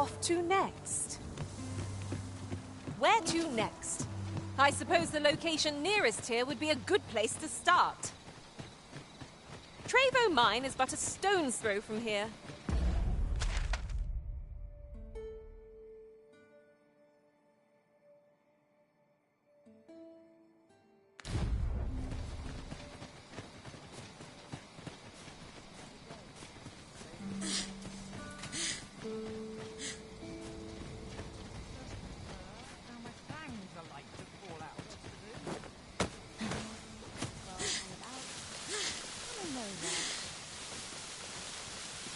off to next? Where to next? I suppose the location nearest here would be a good place to start. Trevo Mine is but a stone's throw from here.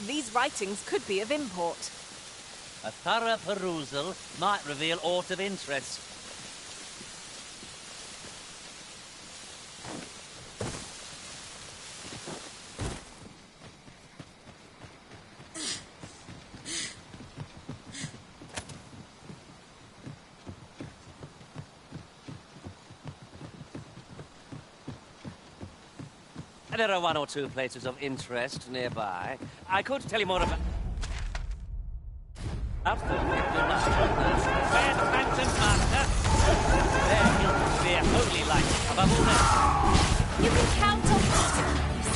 These writings could be of import. A thorough perusal might reveal aught of interest. There are one or two places of interest nearby. I could tell you more about... Red Phantom Master. There will be a holy light above all else. You can count on me, you say.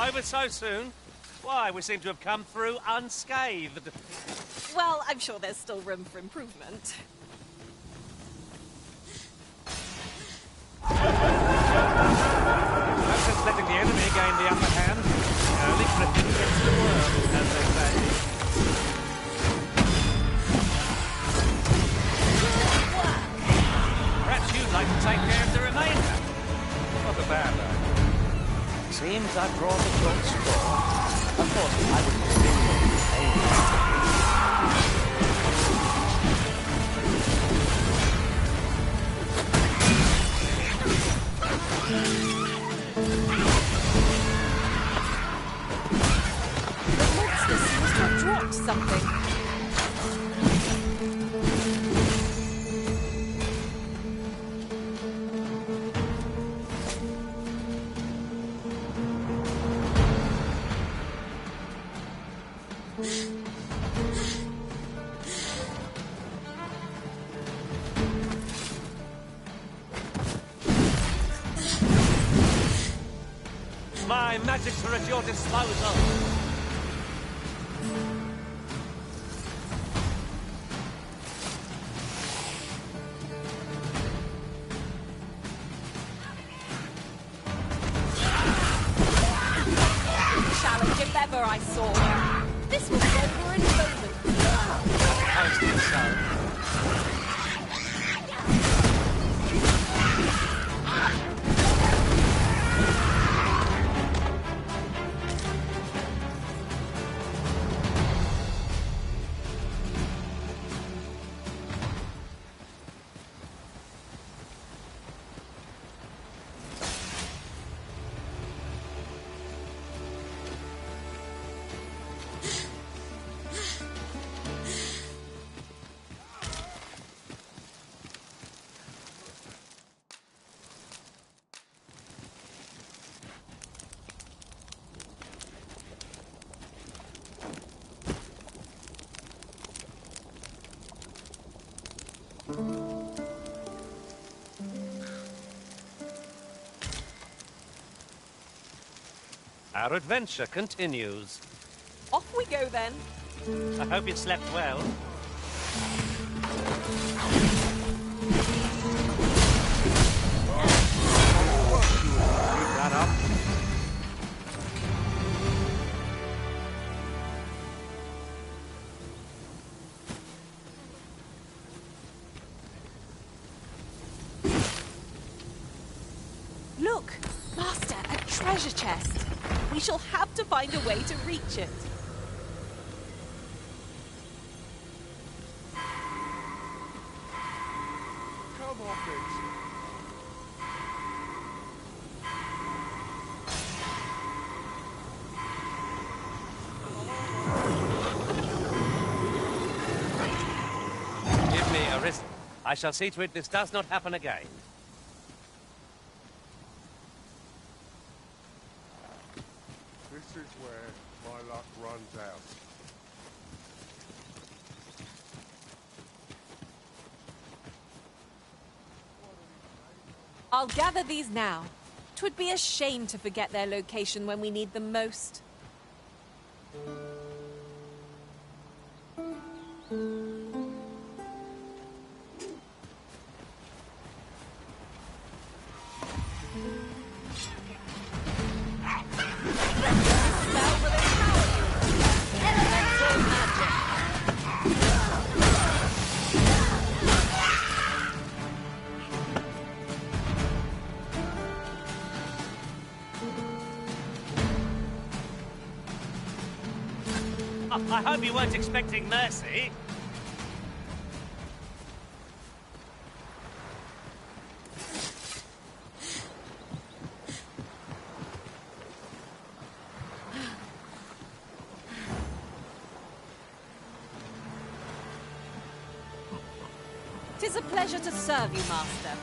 Over so soon? Why, we seem to have come through unscathed. Well, I'm sure there's still room for improvement. That's just letting the enemy gain the upper hand. Only Griffin gets the world, as they say. Perhaps you'd like to take care of the remainder. Not a bad idea. Seems I've drawn a short straw. Of course, I wouldn't spin The monster seems to have dropped something. My magics are at your disposal. Challenge if ever I saw. This will go over in a moment. I think so. Our adventure continues. Off we go then. I hope you slept well. Keep that up. Look, Master, a treasure chest. We shall have to find a way to reach it. Come off it. Give me a wrist. I shall see to it this does not happen again. This is where my luck runs out. I'll gather these now. 'Twould be a shame to forget their location when we need them most. I hope you weren't expecting mercy. Tis a pleasure to serve you, Master.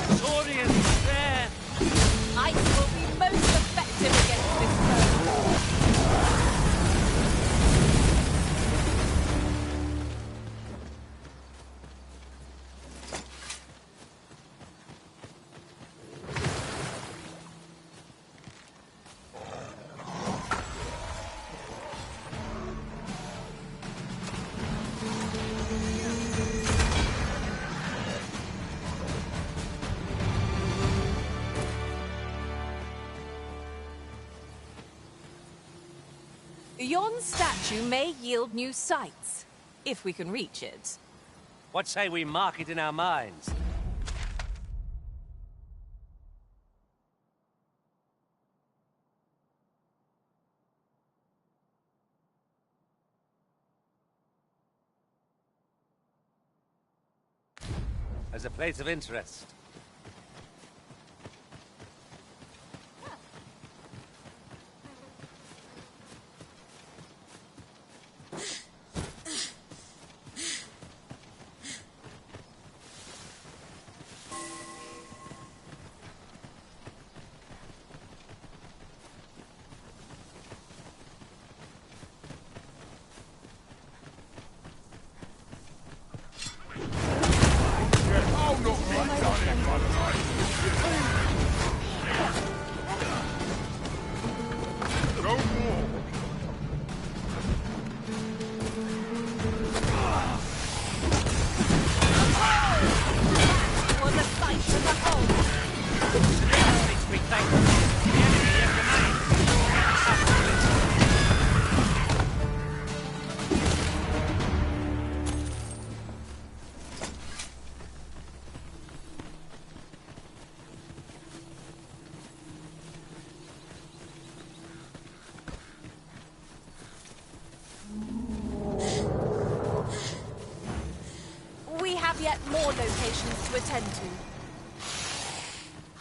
Historia's there. Ice will be most effective against this foe. Yon statue may yield new sights, if we can reach it. What say we mark it in our minds? As a place of interest. Yet more locations to attend to.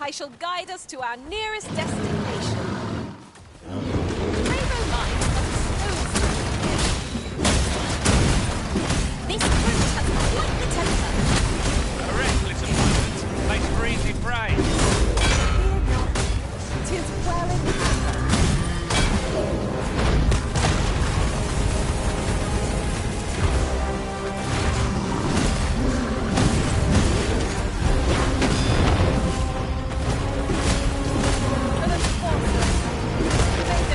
I shall guide us to our nearest destination. VIVO mine of this fruit has quite the temper. Correct, little moment. Makes for easy prey. Fear not, 'tis well in hand. May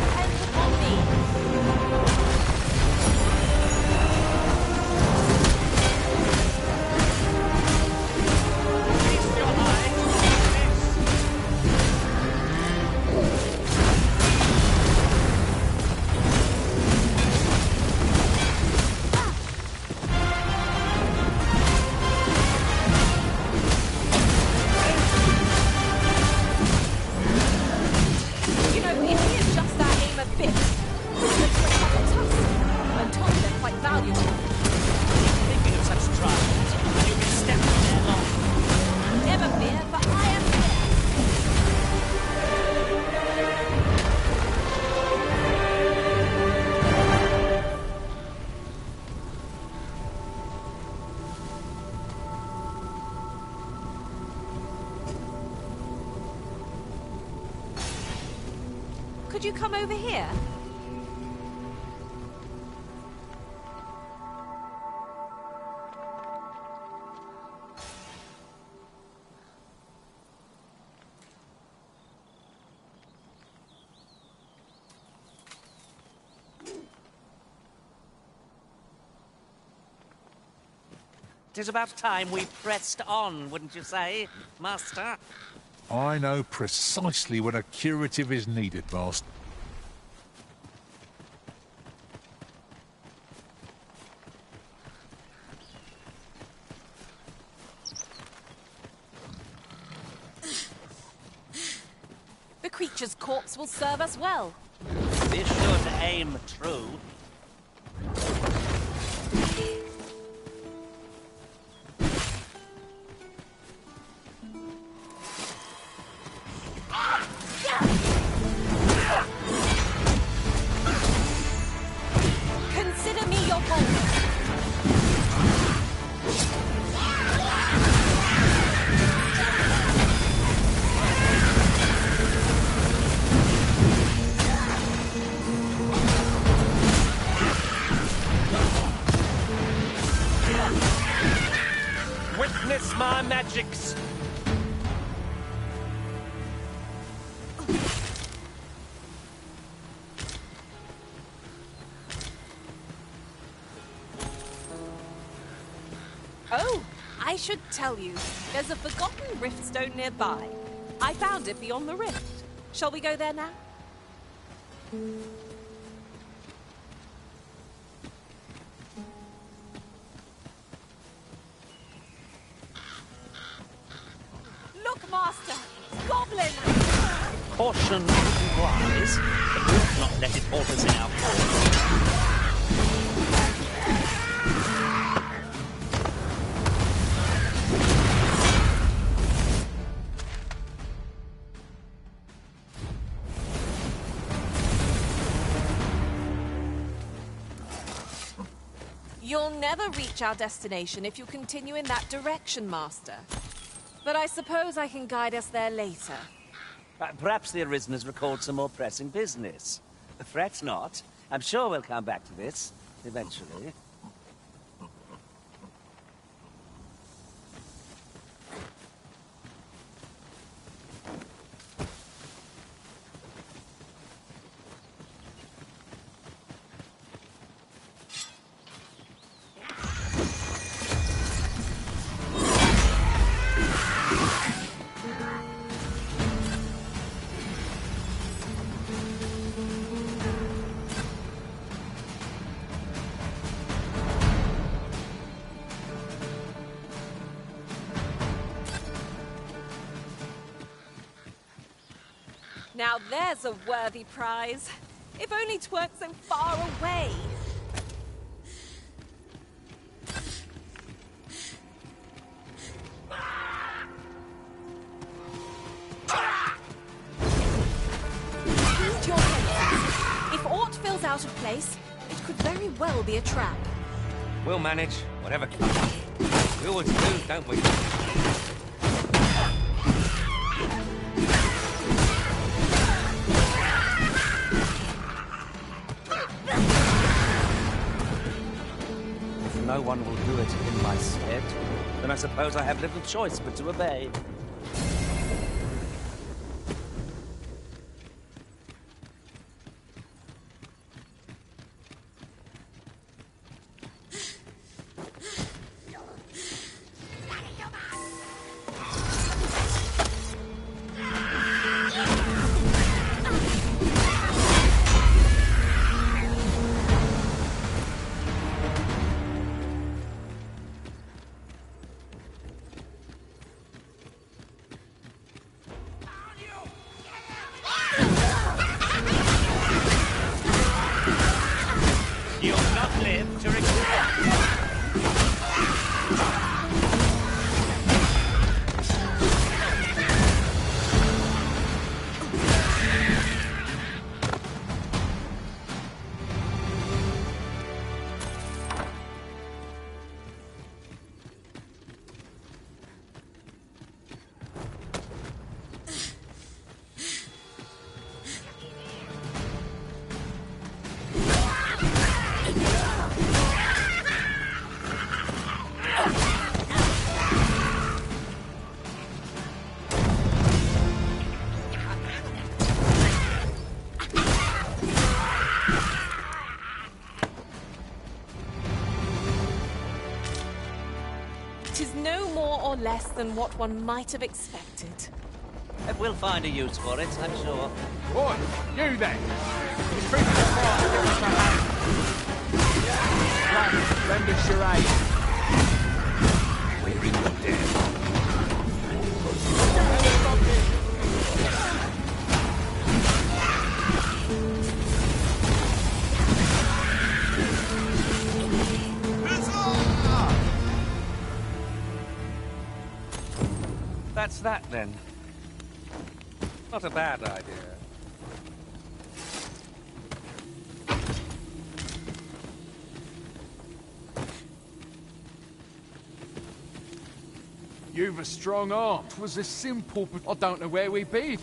Could you come over here? It is about time we pressed on, wouldn't you say, Master? I know precisely when a curative is needed, Master. The creature's corpse will serve us well. This should aim true. Consider me your host. Witness my magics. Oh, I should tell you, there's a forgotten riftstone nearby. I found it beyond the rift. Shall we go there now? Look, Master! Goblin! Caution would be wise, but we'll not let it halt us in our course. You'll never reach our destination if you continue in that direction, Master. But I suppose I can guide us there later. Perhaps the Arisen has recalled some more pressing business. Fret not. I'm sure we'll come back to this, eventually. Now there's a worthy prize. If only 'tweren't so far away. Use your senses. If aught feels out of place, it could very well be a trap. We'll manage, whatever comes. We always do, don't we? No one will do it in my stead, then I suppose I have little choice but to obey. less than what one might have expected. We'll find a use for it, I'm sure. Oi, you then! You think it's right to give us a hand? Right, lend us your aid. We're in the den. That's that, then. Not a bad idea. You've a strong arm. 'Twas as simple, but I don't know where we be.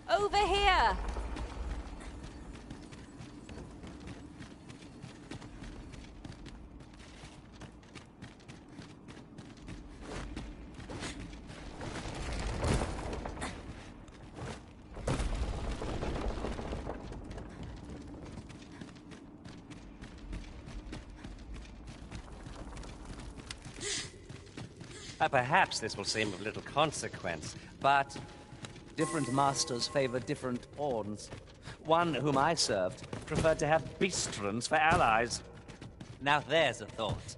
Over here! Perhaps this will seem of little consequence, but different masters favor different orns. One whom I served preferred to have beastrons for allies. Now there's a thought.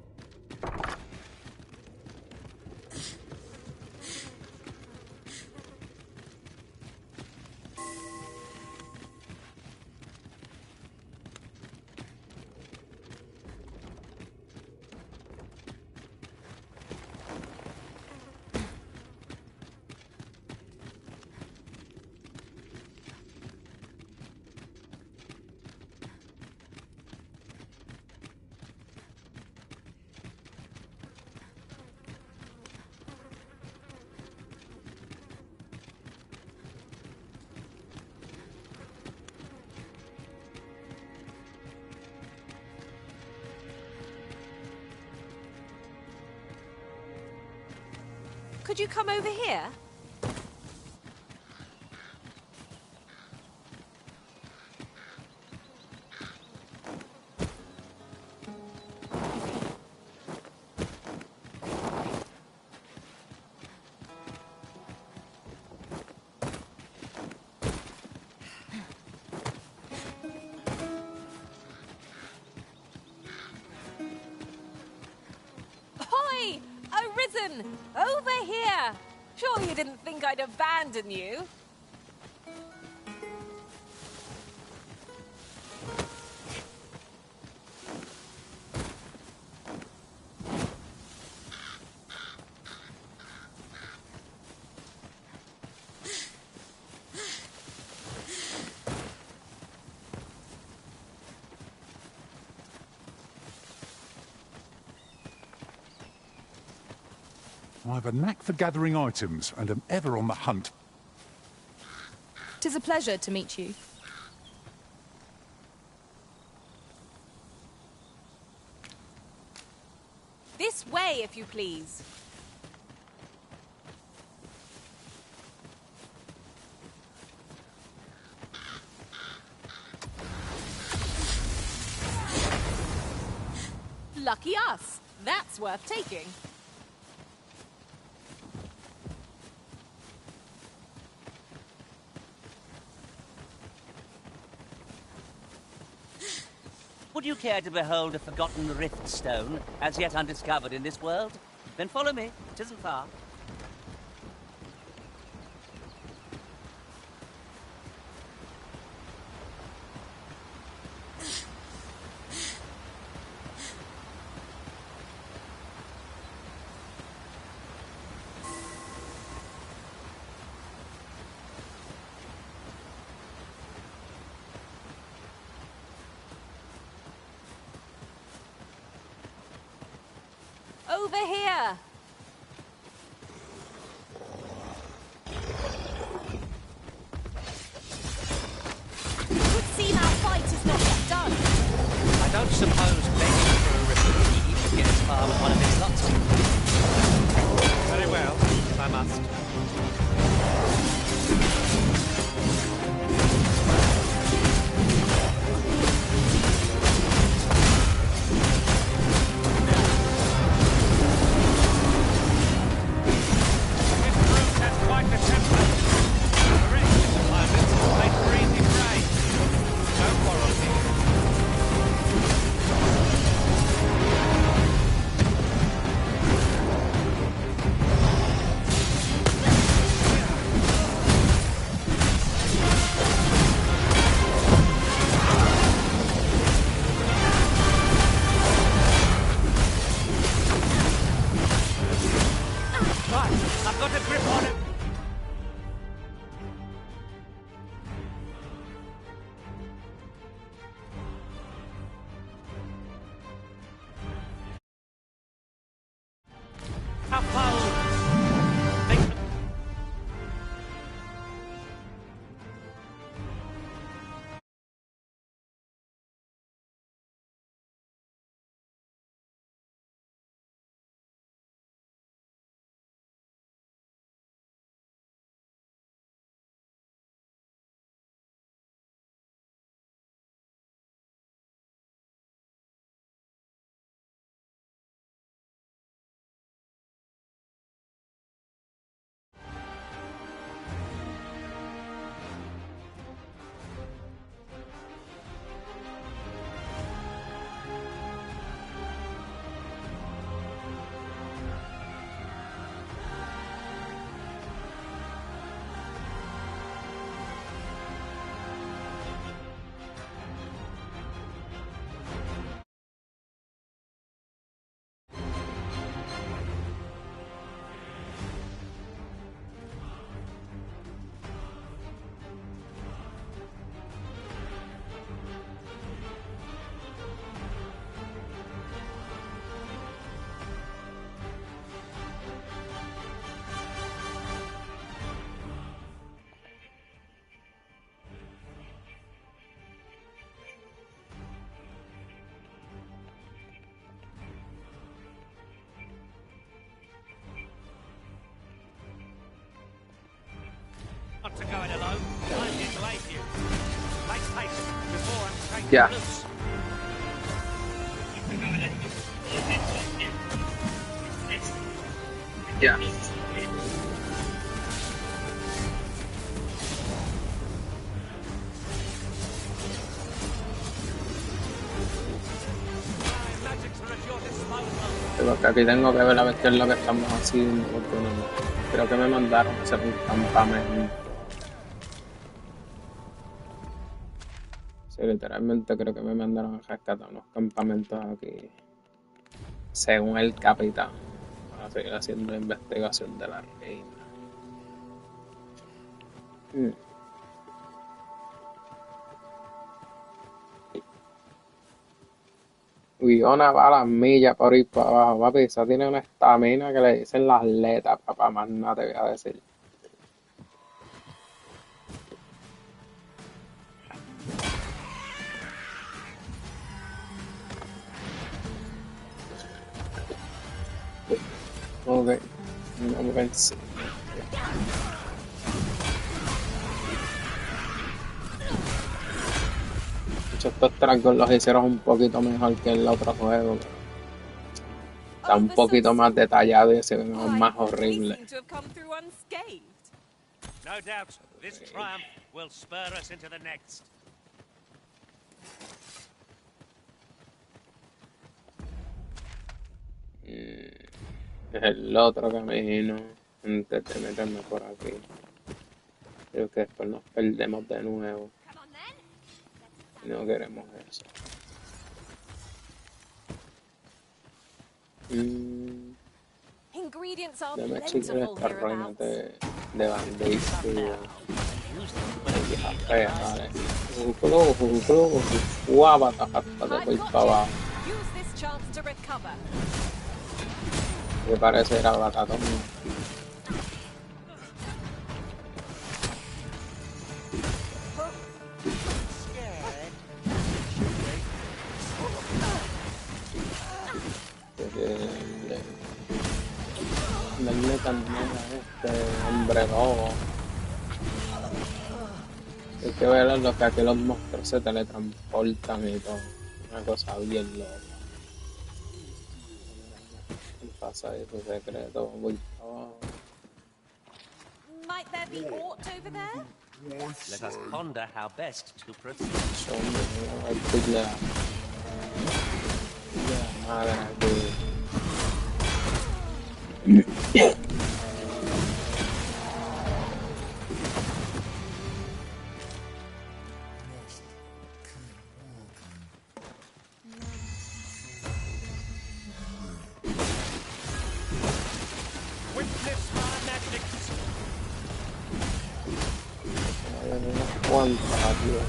Could you come over here? Ahoy! Arisen! Over here! Surely you didn't think I'd abandon you? I have a knack for gathering items and am ever on the hunt. 'Tis a pleasure to meet you. This way, if you please. Lucky us. That's worth taking. Would you care to behold a forgotten rift stone, as yet undiscovered in this world? Then follow me. 'Tisn't far. Over here! It would seem our fight is not yet done. I don't suppose begging for a reprieve will get as far with one of its lots. Very well, if I must. Ya. Ya. Porque aquí tengo que ver a ver qué es lo que estamos haciendo, porque no, creo que me mandaron a hacer un campamento. Sí, literalmente creo que me mandaron a rescatar unos campamentos aquí, según el capitán, para seguir haciendo la investigación de la reina. Y una va a las millas por ir para abajo, papi. Esa tiene una estamina que le dicen las letras, papá, más nada te voy a decir. Ok, vamos a ver si. Estos tragos los hicieron un poquito mejor que el otro juego. Está un poquito más detallado y se ve más horrible. No doubt, this triumph will spur us into the next. El otro camino, antes de meterme por aquí. Creo que después nos perdemos de nuevo. No queremos eso. Dame chequear estas ruinas de bandejas y viejas feas, vale. Guapata, hasta de ir para abajo. Me parece ir a batatón. Darle también a este hombre lobo. Hay que ver lo que aquí los monstruos se teletransportan y todo. Una cosa bien loca. ¿Qué pasa ahí? Su secreto. Voy abajo. Might there be aught over there? Let us ponder how best to proceed. Madre aquí. Witness my magic. Unas cuantas, tío.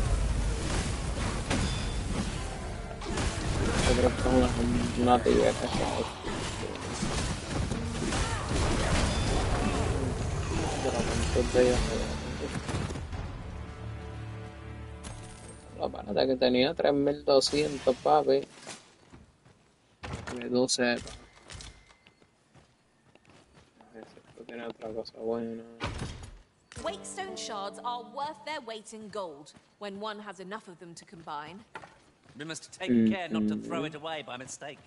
Yo creo que es una tibia que la parada que tenía 3200, papi. De 12. Esto tiene otra cosa buena. Wakestone shards are worth their weight in gold when one has enough of them to combine. We must take care not to throw it away by mistake.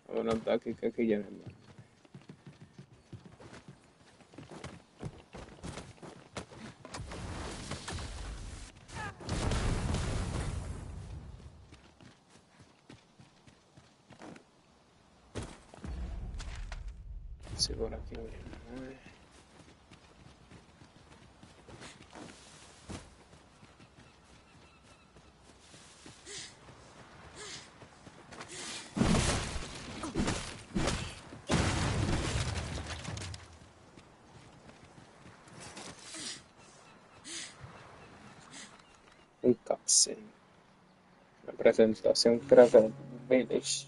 Bueno, está aquí que llenen. Sí, por aquí viene. Un cutscene. La presentación creo que Village.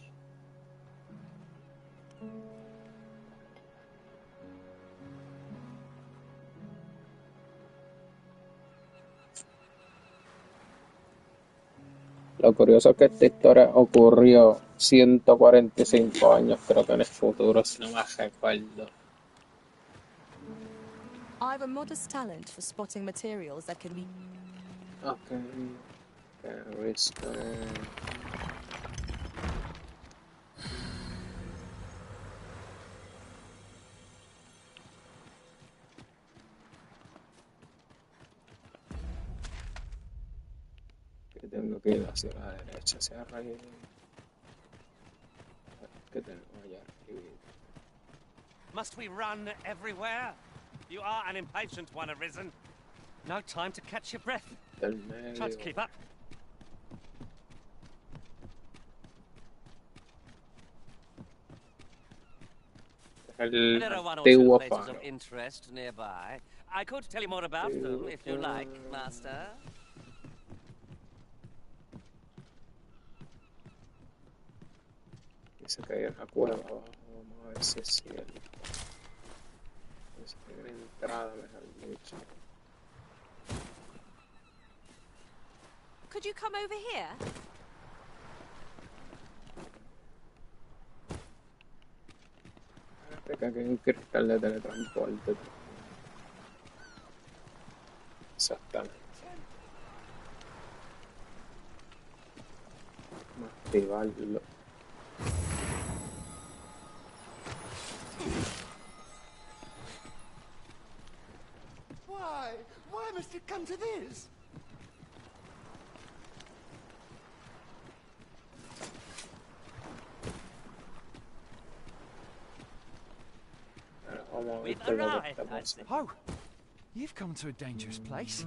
Lo curioso es que esta historia ocurrió 145 años, creo que en el futuro, si no me recuerdo. I've a modest talent for spotting materials that can be... Okay. Risk. Que tengo que ir hacia la derecha, hacia arriba. ¿Qué tenemos allá arriba? Must we run everywhere? You are an impatient one, Arisen. No time to catch your breath. Del medio. Try to keep up. El There are one or two antiguo places faro. of interest nearby. I could tell you more about them if you like, Master. Dice que hay una cueva abajo. Vamos a ver si es cierto. Es una entrada, mejor dicho. Could you come over here? Fíjate que aquí hay un cristal de teletransporte. Exactamente. Vamos a activarlo. Why must it come to this? Vamos a ver We've qué es lo que arrived, está I pasando. Oh, you've come to a dangerous place.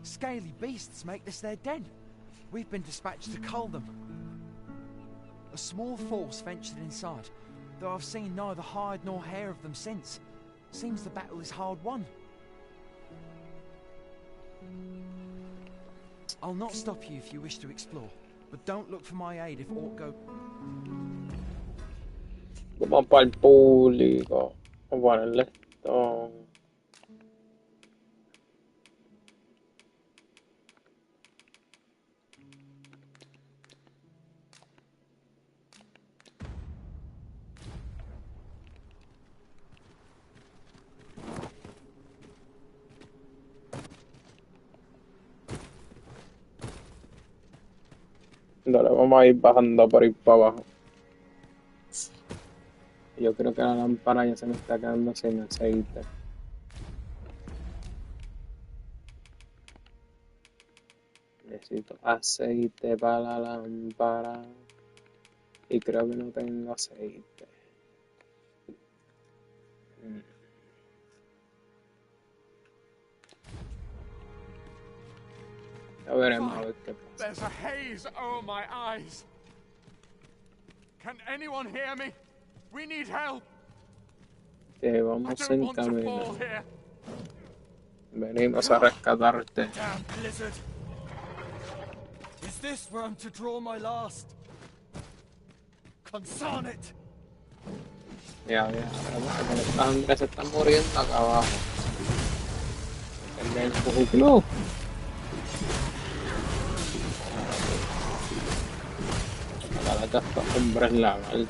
Scaly beasts make this their den. We've been dispatched to cull them. A small force ventured inside, though I've seen neither hide nor hair of them since. Seems the battle is hard won. I'll not stop you if you wish to explore, but don't look for my aid if aught go... Vamos para el público. Vamos a ponerle esto. Dale, vamos a ir bajando por ahí para abajo. Yo creo que la lámpara ya se me está quedando sin aceite. Necesito aceite para la lámpara. Y creo que no tengo aceite. Ya veremos a ver qué pasa. There's a haze over my eyes. Can anyone hear me? We need help. Que I vamos don't en want to fall camino. here. Venimos a rescatarte. Damn blizzard. Is this where I'm to draw my last? Consign it. Ya, esta gente se está muriendo acá abajo. El pueblo. Ojalá que estos hombres lagartos.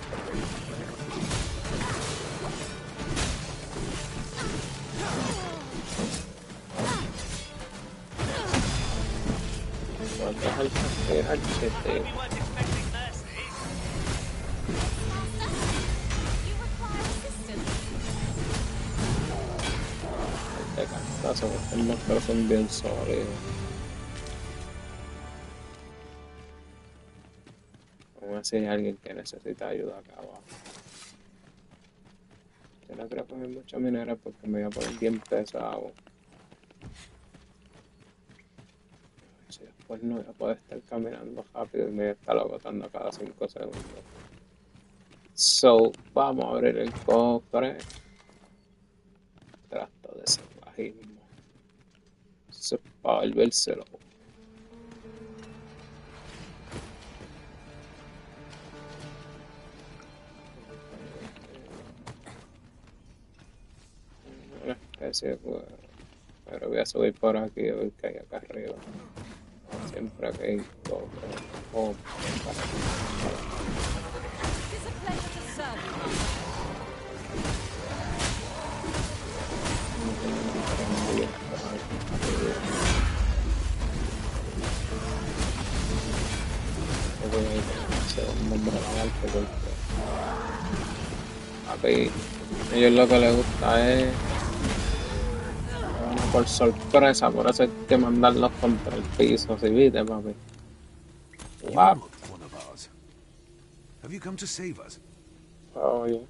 Deja el cheteo. We weren't expecting mercy. You require assistance. Este cantazo, estos monstruos son bien sólidos. Vamos a ver si hay alguien que necesita ayuda acá abajo. Yo no creo que hay mucha minera porque me voy a poner bien pesado. Si después no voy a poder estar caminando rápido y me voy a estar agotando cada 5 segundos. So, vamos a abrir el cofre. Trato de salvajismo. Eso es para volvérselo. Una especie de cuero. Pero voy a subir por aquí a ver qué hay acá arriba. Siempre aquí hay cofre. Oh, It is a pleasure to serve you. ser un nombre adelante porque papi, a ellos lo que les gusta es por sorpresa, por eso hay que mandarlos contra el piso, ¿sí viste, papi? Wow. One of ours. Have you come to save us? Oye,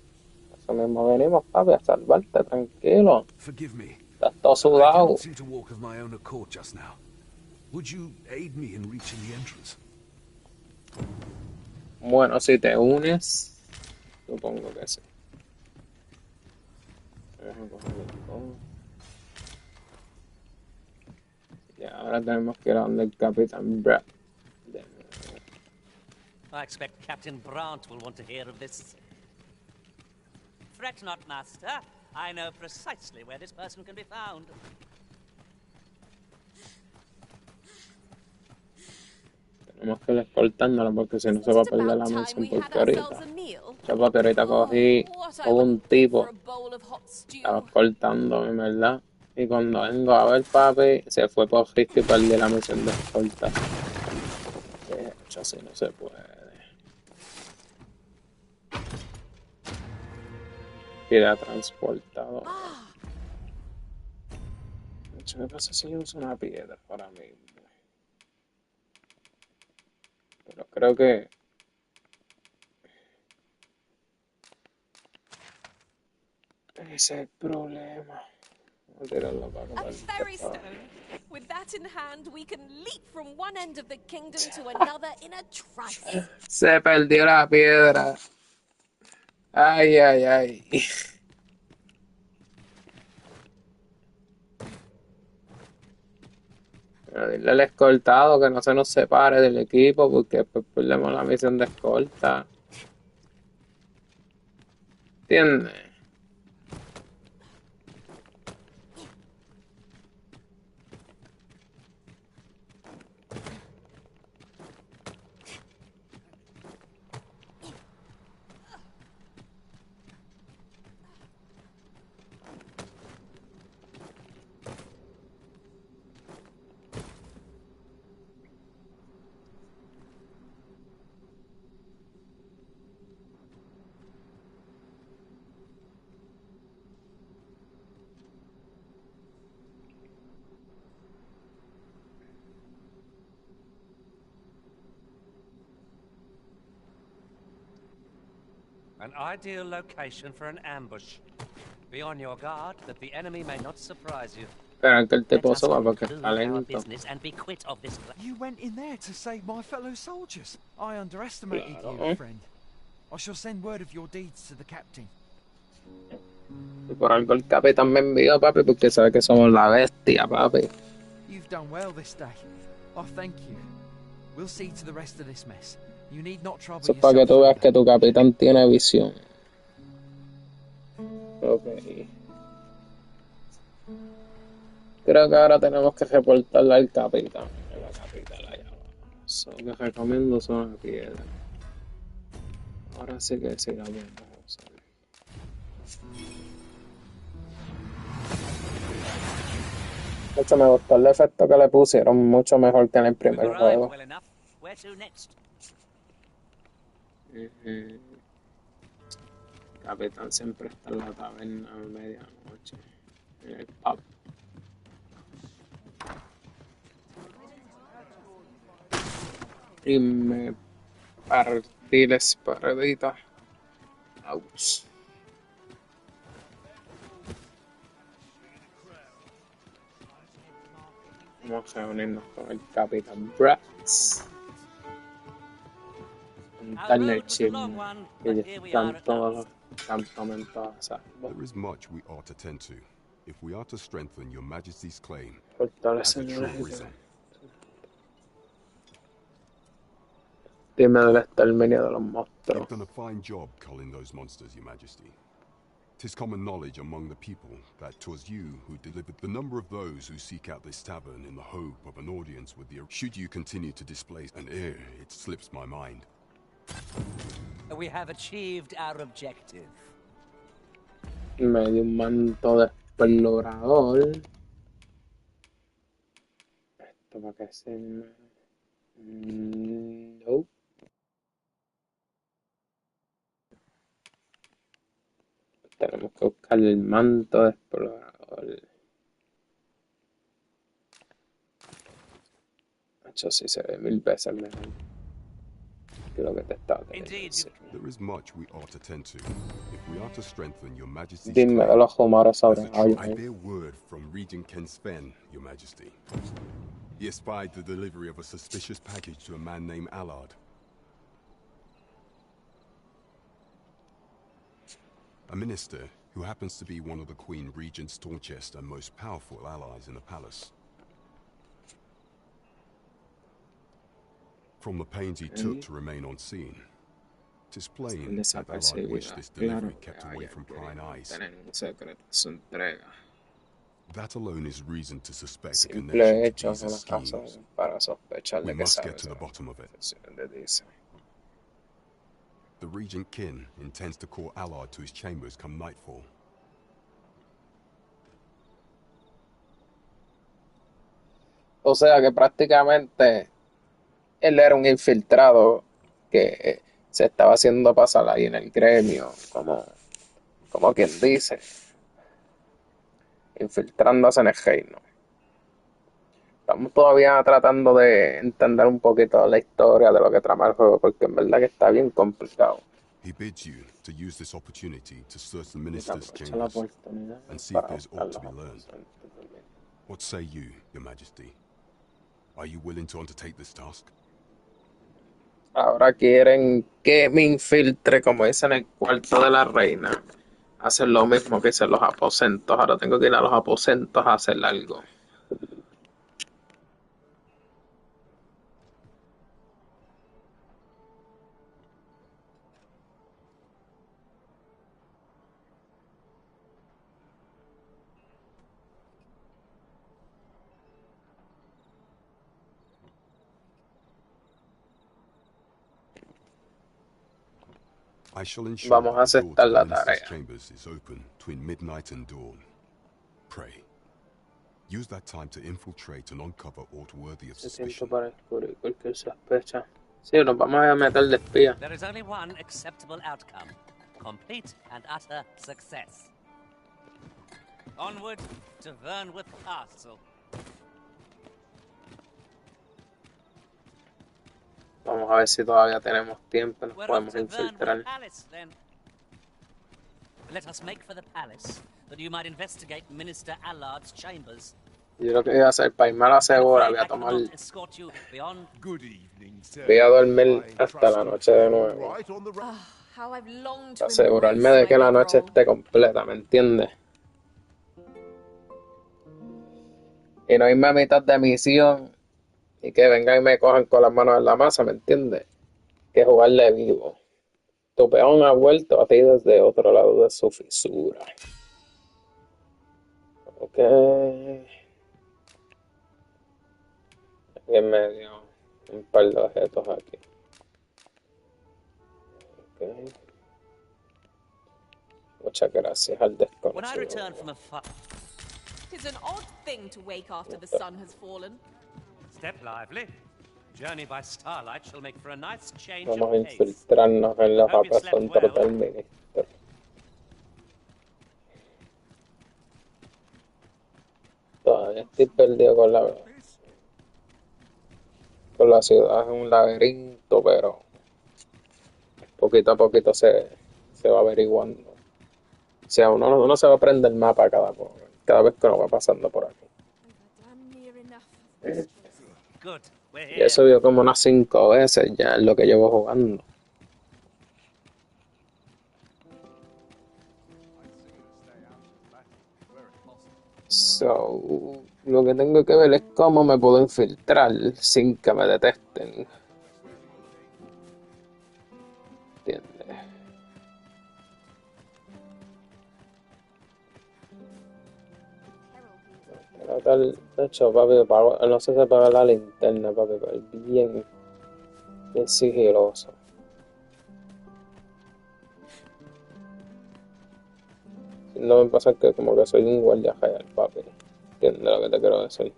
eso mismo venimos, papi, a salvarte, tranquilo. Forgive me. Estás todo I sudado. cannot seem to walk of my own accord just now. Would you aid me in reaching the entrance? Bueno, si te unes, supongo que sí. Vamos a cogerlo todo. Y ahora tenemos que ir a donde el Capitán Brad. I expect Captain Brandt will want to hear of this. Fret not, Master. I know precisely where this person can be found. Tenemos que ir escoltándolo porque si no se va a perder la misión porque ahorita cogí un tipo, estaba escoltándome, ¿verdad? Y cuando vengo a ver, papi, se fue por risco y perdí la misión de escolta. De hecho, así no se puede. Queda transportado. De hecho, ¿qué pasa si yo uso una piedra ahora mismo? Pero creo que ese es el problema. Voy a tirarlo para acá. A fairy stone. With that in hand, we can leap from one end of the kingdom to another in a trice. Se perdió la piedra. Ay, ay, ay. Pero dile al escoltado que no se nos separe del equipo porque después perdemos la misión de escolta. ¿Entiendes? An ideal location for an ambush. Be on your guard that the enemy may not surprise you. Espera que el Let tipo us suba porque conclude está our lento. business and be quit of this place. You went in there to save my fellow soldiers. I underestimated Claro. you, friend. I shall send word of your deeds to the captain. Y por algo el capitán me envió, papi, porque sabe que somos la bestia, papi. You've done well this day. I thank you. We'll see to the rest of this mess. You need not trouble Eso es para que tú veas que tu capitán tiene visión. Ok. Creo que ahora tenemos que reportarle al capitán. La capitán allá abajo. Eso que recomiendo son las piedras. Ahora sí que sí la vamos a usar. De hecho, me gustó el efecto que le pusieron, mucho mejor que en el primer We've juego. arrived well enough. Where to next? Capitán siempre está en la taberna a medianoche, en el pub. Y me partí la espaldita. Ouch. Vamos a reunirnos con el Capitán Brax. Contarle el chisme que ya están todos los campamentos a salvo. There is much we ought to tend to, if we are to strengthen your Majesty's claim Fortaleza as a en true el prison. Dime del exterminio de los You've monstruos. done a fine job culling those monsters, your Majesty. 'Tis common knowledge among the people that 'twas you who delivered the number of those who seek out this tavern in the hope of an audience with the... Should you continue to display an ear, it slips my mind. We have achieved our objective. Me dio un manto de explorador. Esto para que se... No. que buscar el manto de explorador. Hecho, sí se ve 1000 veces mejor que lo que te estaba teniendo. There is much we ought to tend to. If we are to strengthen your Majesty's Dime de los rumores sobre I bear word from Regent Ken Sven, your Majesty. He espied the delivery of a suspicious package to a man named Allard. A minister who happens to be one of the Queen Regent's staunchest and most powerful allies in the palace. From the pains he took to remain on scene, it is plain that Allard wished this delivery kept away from prying eyes. That alone is reason to suspect a connection to these schemes. We must get to the bottom of it. The Regent Kin intends to call Allard to his chambers come nightfall. O sea que prácticamente él era un infiltrado que se estaba haciendo pasar ahí en el gremio, como quien dice, infiltrándose en el reino. Estamos todavía tratando de entender un poquito la historia de lo que trama el juego, porque en verdad que está bien complicado. He bids you to use this opportunity to search the minister's chambers and see if there's aught to be learned. What say you, Your Majesty? Are you willing to undertake this task? Ahora quieren que me infiltre, como dicen, en el cuarto de la reina. Hacen lo mismo que hacen los aposentos. Ahora tengo que ir a los aposentos a hacer algo. I shall ensure Vamos a aceptar la tarea. chambers is open between midnight and dawn. Pray. Use that time to infiltrate and uncover aught worthy of suspicion. Para descubrir cualquier sospecha. Sí, nos vamos a meter de espía. There is only one acceptable outcome. Complete and utter success. Onward to Vernworth Castle. Vamos a ver si todavía tenemos tiempo, nos podemos infiltrar. Let us make for the palace, that you might investigate Minister Allard's chambers. Yo lo que iba a hacer para irme a la segura, voy a tomar. Voy a dormir hasta la noche de nuevo. Para asegurarme de que la noche esté completa, ¿me entiendes? Y no irme a mitad de misión y que vengan y me cojan con las manos en la masa, ¿me entiendes? Que jugarle vivo. Tu peón ha vuelto a ti desde otro lado de su fisura. Ok. Aquí en medio, un par de objetos aquí. Ok. Muchas gracias al desconocido. Tis an odd thing to wake after the sun has fallen. Step lively. Journey by starlight shall make for a nice change Vamos a of pace. infiltrarnos en los aposentos del ministro. Todavía estoy perdido con la ciudad. Es un laberinto, pero poquito a poquito se va averiguando. O sea, uno se va a aprender el mapa cada vez que uno va pasando por aquí. Y eso vio como unas 5 veces ya en lo que llevo jugando. So, lo que tengo que ver es cómo me puedo infiltrar sin que me detesten. ¿Entiendes? De hecho, papi, no sé si apagar la linterna, papi, pero es bien sigiloso. No me pasa que como que soy un guardia real, papi. ¿Entiendes lo que te quiero decir?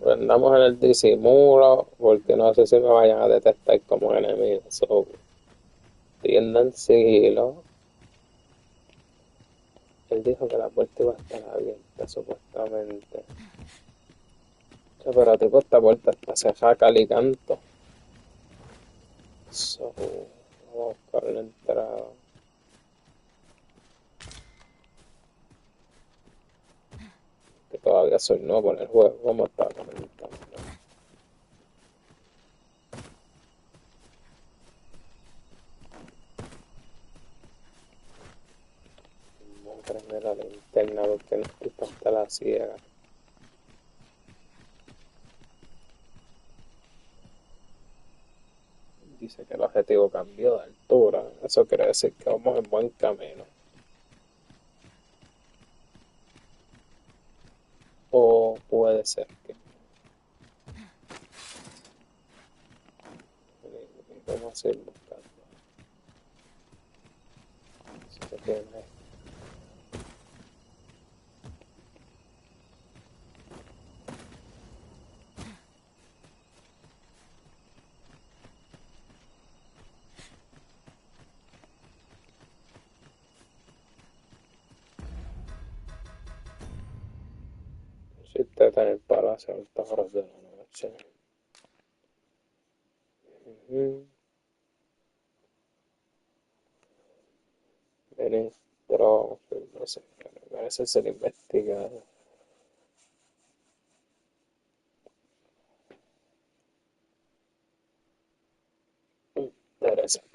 Andamos en el disimulo porque no sé si me vayan a detectar como enemigo. So, tiendan sigilo. Él dijo que la puerta iba a estar abierta, supuestamente. Pero tipo, esta puerta está cerrada cal y canto. So, vamos a buscar una entrada. Que todavía soy nuevo en el juego, como estaba comentando. Vamos a prender la linterna porque no estoy hasta la ciega. Dice que el objetivo cambió de altura. Eso quiere decir que vamos en buen camino. O puede ser que... Vamos a ir buscando. Si se tiene ahí. Si usted está en el palacio a altas horas de la noche. Ministro, no sé, parece ser investigado. Interesante.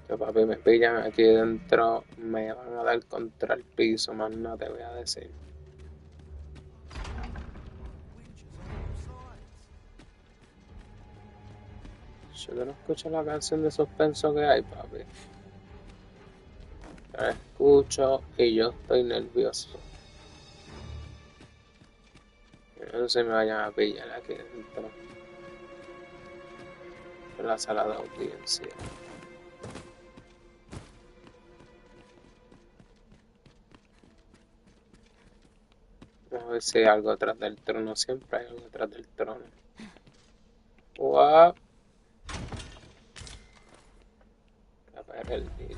Que papi me pillan aquí dentro, me van a dar contra el piso, más no te voy a decir. Yo no escucho la canción de suspenso que hay, papi. La escucho y yo estoy nervioso. No se me vayan a pillar aquí dentro. En la sala de audiencia. A ver si hay algo atrás del trono. Siempre hay algo atrás del trono. ¡Wow! A ver el día.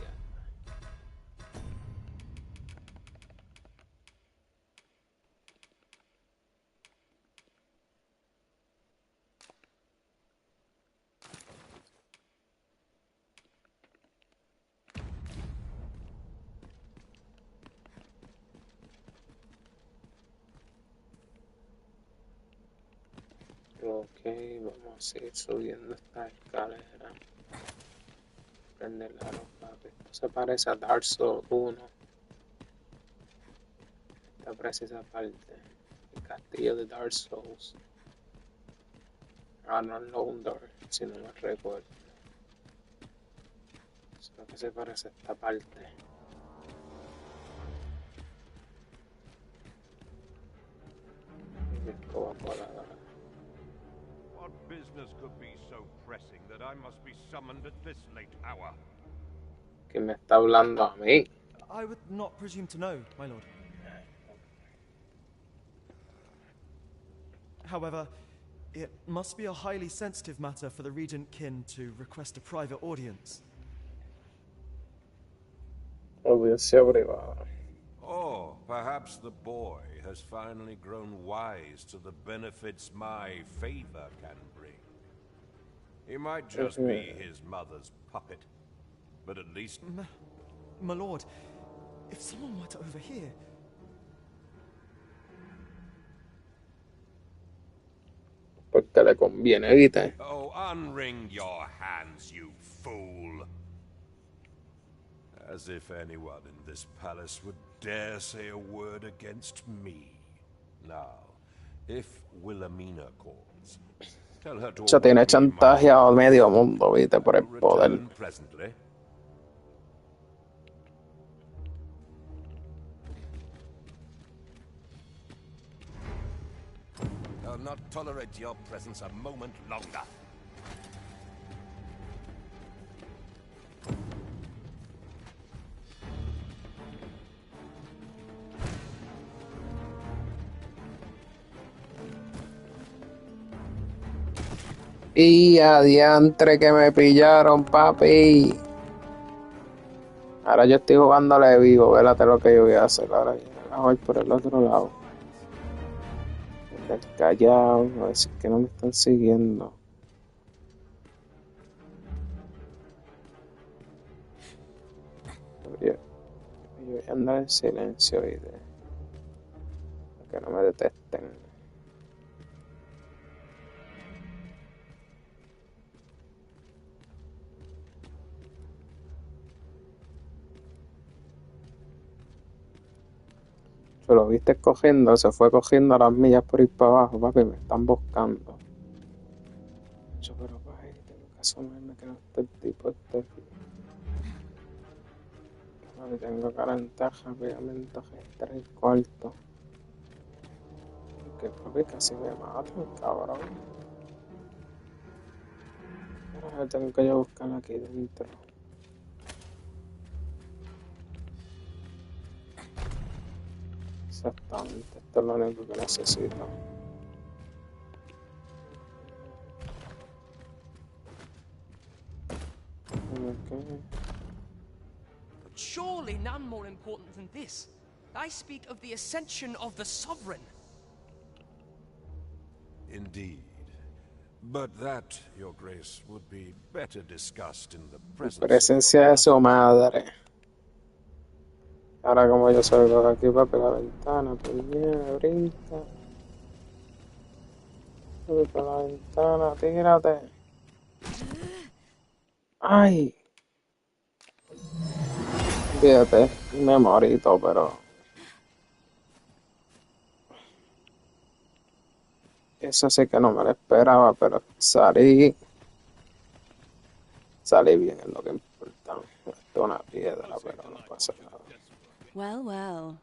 Ok, vamos a seguir subiendo esta escalera. Prender la ropa. Esto se parece a Dark Souls 1. Esta precisa parte. El castillo de Dark Souls. Ah, no es Londor, si no me recuerdo. Solo que se parece a esta parte. Mi escoba voladora. What business could be so pressing that I must be summoned at this late hour? ¿Quién me está hablando a mí? I would not presume to know, my lord. However, it must be a highly sensitive matter for the Regent Kin to request a private audience. Audiencia privada. Oh, perhaps the boy has finally grown wise to the benefits my favor can bring. He might just be his mother's puppet, but at least... My lord, if someone were to overhear... Porque le conviene, ¿viste? Oh, unring your hands, you fool. As if anyone in this palace would dare say a word against me. Now, if Wilhelmina calls, tell her to Ya tiene chantajeado medio mundo, ¿viste? Por el poder. Presently. I'll not tolerate your presence a moment longer. Y adiantre que me pillaron, papi. Ahora yo estoy jugándole vivo, vélate lo que yo voy a hacer. Ahora voy por el otro lado. Estar callado, a ver si es que no me están siguiendo. Yo voy a andar en silencio, ¿viste? Para que no me detesten. Lo viste cogiendo, se fue cogiendo las millas por ir para abajo, papi, me están buscando. Yo, pero para ahí tengo que asomarme que no está el tipo este aquí. Papi, tengo garantaja, obviamente, registrar el cuarto. Que papi casi me matan, cabrón. Ahora tengo que yo buscar aquí dentro. Exactamente, esto es lo único que necesito. Okay. But surely none more important than this. I speak of the ascension of the sovereign. Indeed. But that, Your Grace, would be better discussed in the presence Presencia de su madre. Ahora como yo salgo de aquí, papi, la ventana, puñera, brinca. Sube por la ventana, tírate. Ay. Fíjate, me morito, pero... Eso sí que no me lo esperaba, pero salí bien, es lo que importa. Esto es una piedra, pero no pasa nada. Well, well.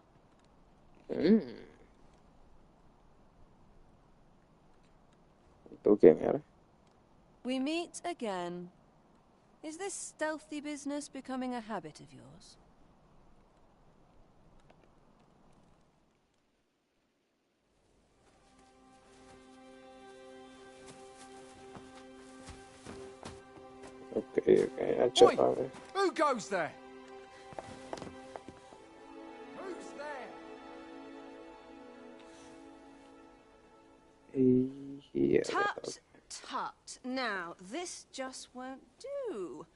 ¿Tú quién eres? We meet again. Is this stealthy business becoming a habit of yours? Okay, Oi, who goes there? Who's there? Tut, tut. Now, this just won't do.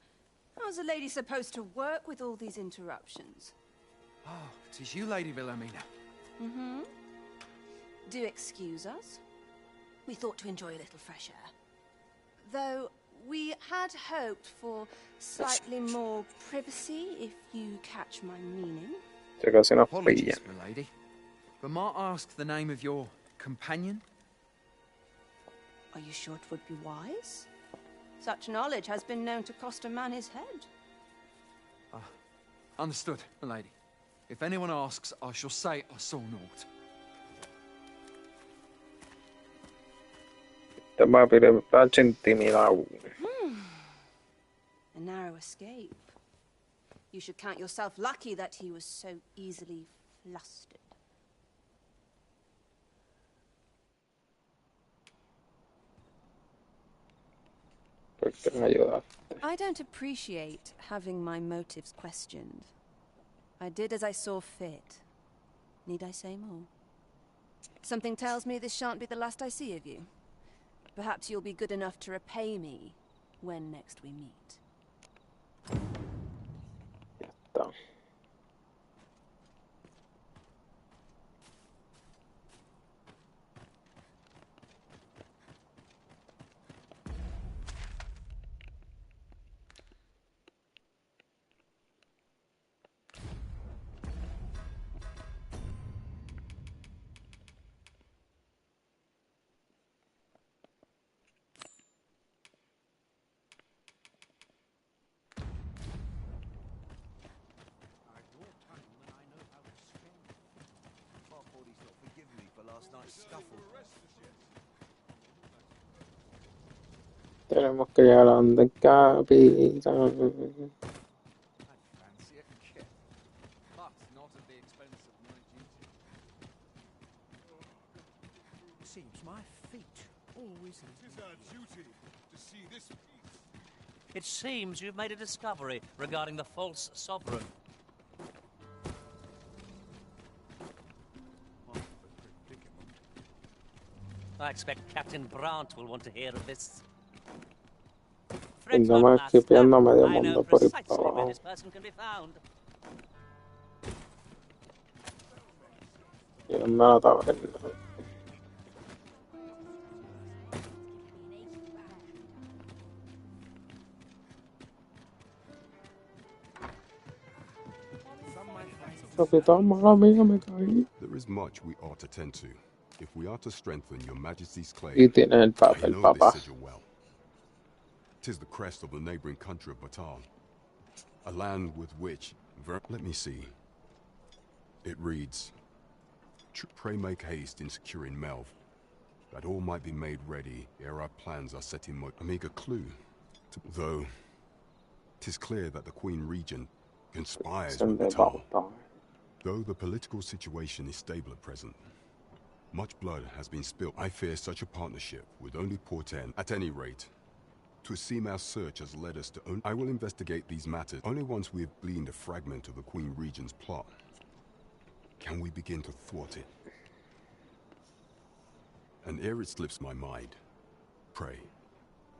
How's a lady supposed to work with all these interruptions? Oh, it is you, Lady Wilhelmina. Mm-hmm. Do excuse us. We thought to enjoy a little fresh air. Though we had hoped for slightly more privacy, if you catch my meaning. Apologies, my lady. But might I ask the name of your companion? Are you sure it would be wise? Such knowledge has been known to cost a man his head. Understood, my lady. If anyone asks, I shall say I saw naught. A narrow escape. You should count yourself lucky that he was so easily flustered. I don't appreciate having my motives questioned. I did as I saw fit. Need I say more? Something tells me this shan't be the last I see of you. Perhaps you'll be good enough to repay me when next we meet. Tenemos que llegar a donde el capitán. It seems you've made a discovery regarding the false sovereign. I expect Captain Brandt will want to hear of this. Nada más esquipeando medio I know mundo por ahí para precisely where abajo. this person can be found. Llegando a la taberna. Capitán, mala mía, me caí. There is much we ought to tend to, if we are to strengthen your majesty's claim. Y tienes el I papel, know papá. this sigil well. 'Tis the crest of the neighboring country of Batal, a land with which, let me see. It reads, "Pray make haste in securing Melv, that all might be made ready ere our plans are set in motion." A meager clue, though 'tis clear that the Queen Regent conspires with Batal. Though the political situation is stable at present, much blood has been spilled. I fear such a partnership would only portend, at any rate. 'Twould seem our search has led us to I will investigate these matters only once we have gleaned a fragment of the Queen Regent's plot. Can we begin to thwart it? And ere it slips my mind, pray,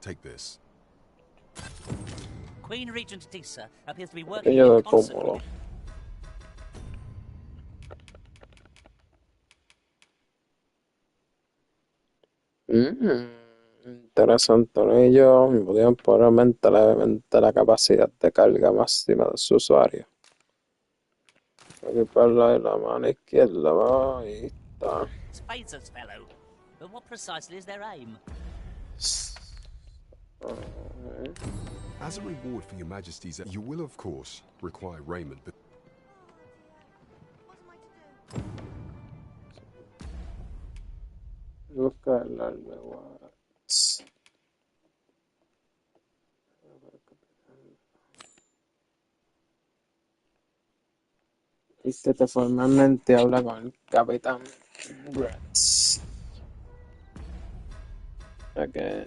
take this. Queen Regent Disa appears to be working Ella in de concert. cómodo. Interesante ello, al mismo tiempo aumenta levemente la capacidad de carga máxima de su usuario. Equiparla de la mano izquierda, va, ahí está. Spazer's fellow. But what precisely is their aim? As a reward for your majesty's, you will of course require raiment, but Busca el arma, Watts. Vístete formalmente, habla con el capitán Bratz. Okay.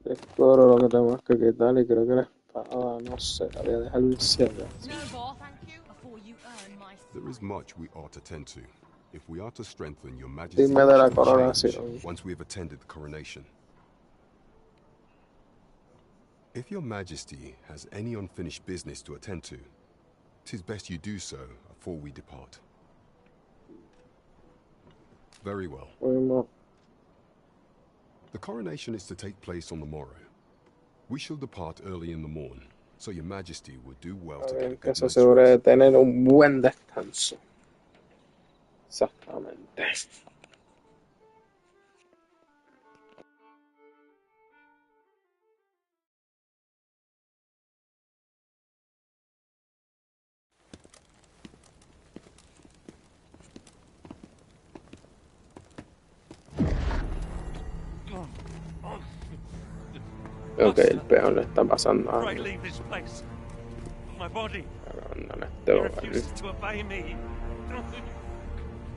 Descubro lo que tenemos que quitar y creo que la espada, no sé, la voy a dejar ir ciega. there is much we ought to tend to, if we are to strengthen your majesty's Dime de la change coronación. once we have attended the coronation. If your majesty has any unfinished business to attend to, 'tis best you do so before we depart. Very well. The coronation is to take place on the morrow. We shall depart early in the morn, so your majesty would do well to get a Que good se night's asegure de rest. tener un buen descanso. Exactamente. Creo que el peor le está pasando a Pray leave this place. My body. abandona este He lugar. refuses to obey me.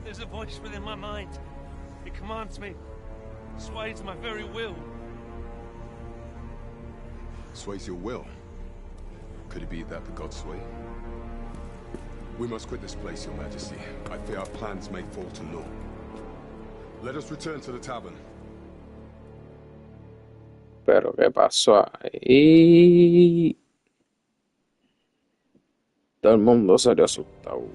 There's a voice within my mind. It commands me, sways my very will. Sways your will? Could it be that the gods sway? We must quit this place, Your Majesty. I fear our plans may fall to naught. Let us return to the tavern. Pero ¿qué pasó ahí? Todo el mundo salió asustado.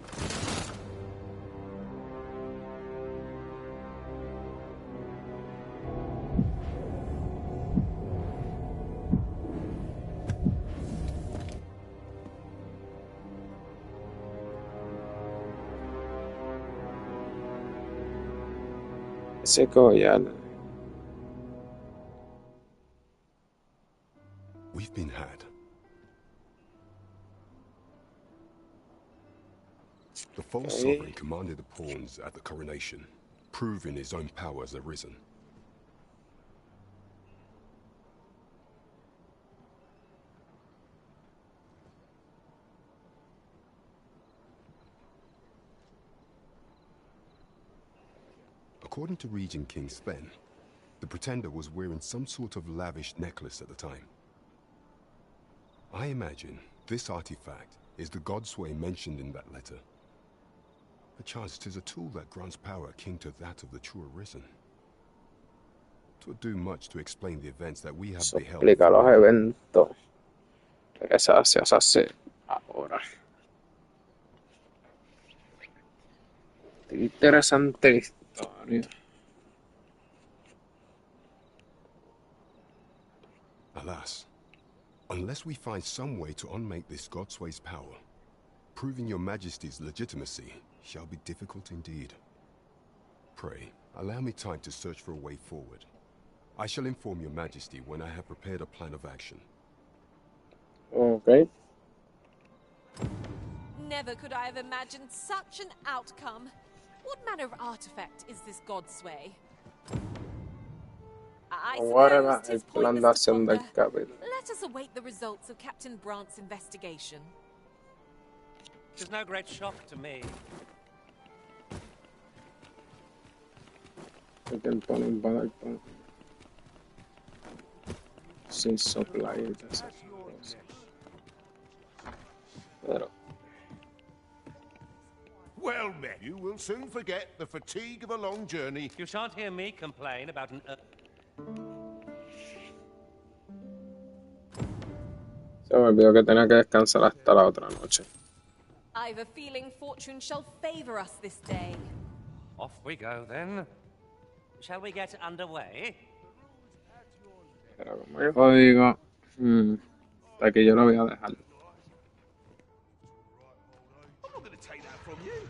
Ese collar. We've been had. The false sovereign commanded the pawns at the coronation, proving his own power has arisen. According to Regent King Sven, the pretender was wearing some sort of lavish necklace at the time. I imagine this artifact is the godsway mentioned in that letter. Perchance 'tis a tool that grants power akin to that of the true arisen. 'Twould do much to explain the events that we have Eso beheld. explica los eventos. Que se hace ahora. Interesante la historia. Alas, unless we find some way to unmake this godsway's power, proving your majesty's legitimacy shall be difficult indeed. Pray, allow me time to search for a way forward. I shall inform your majesty when I have prepared a plan of action. Okay. Never could I have imagined such an outcome. What manner of artifact is this godsway? I Ahora suppose el 'tis plan de pointless to acción del ponder. capítulo. Let us await the results of Captain Brant's investigation. It's no great shock to me. Hay que poner para sin supply y esas cosas. Pero Well met. You will soon forget the fatigue of a long journey. You shan't hear me complain about an... se me olvidó que tenía que descansar hasta la otra noche. I've a feeling fortune shall favor us this day. Off we go, then. Shall we get underway? Pero como yo digo, hasta aquí yo lo voy a dejar. I'm not going to take that from you.